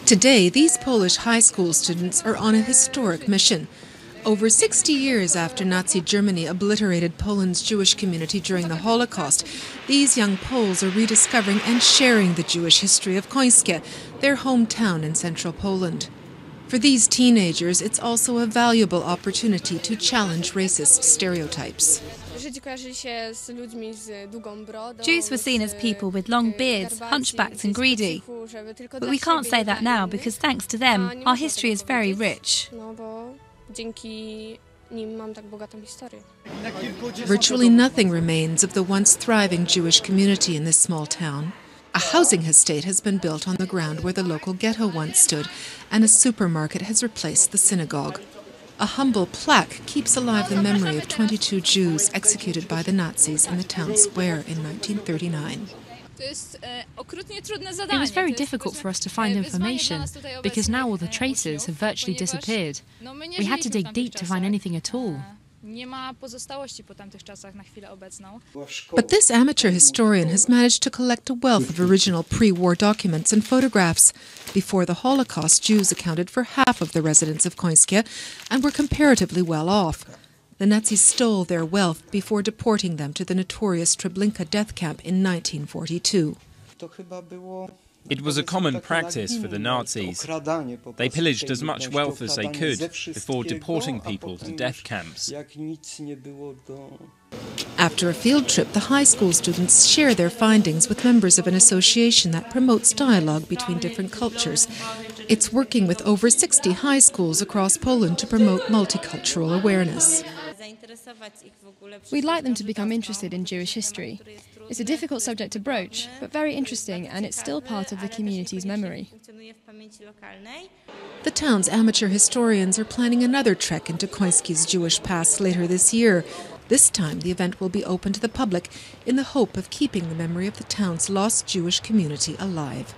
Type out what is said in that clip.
Today, these Polish high school students are on a historic mission. Over 60 years after Nazi Germany obliterated Poland's Jewish community during the Holocaust, these young Poles are rediscovering and sharing the Jewish history of Konskie, their hometown in central Poland. For these teenagers, it's also a valuable opportunity to challenge racist stereotypes. Jews were seen as people with long beards, hunchbacked and greedy. But we can't say that now because thanks to them, our history is very rich. Virtually nothing remains of the once thriving Jewish community in this small town. A housing estate has been built on the ground where the local ghetto once stood, and a supermarket has replaced the synagogue. A humble plaque keeps alive the memory of 22 Jews executed by the Nazis in the town square in 1939. It was very difficult for us to find information because now all the traces have virtually disappeared. We had to dig deep to find anything at all. But this amateur historian has managed to collect a wealth of original pre-war documents and photographs. Before the Holocaust, Jews accounted for half of the residents of Konskie and were comparatively well off. The Nazis stole their wealth before deporting them to the notorious Treblinka death camp in 1942. It was a common practice for the Nazis. They pillaged as much wealth as they could before deporting people to death camps. After a field trip, the high school students share their findings with members of an association that promotes dialogue between different cultures. It's working with over 60 high schools across Poland to promote multicultural awareness. We'd like them to become interested in Jewish history. It's a difficult subject to broach, but very interesting, and it's still part of the community's memory. The town's amateur historians are planning another trek into Konskie's Jewish past later this year. This time, the event will be open to the public in the hope of keeping the memory of the town's lost Jewish community alive.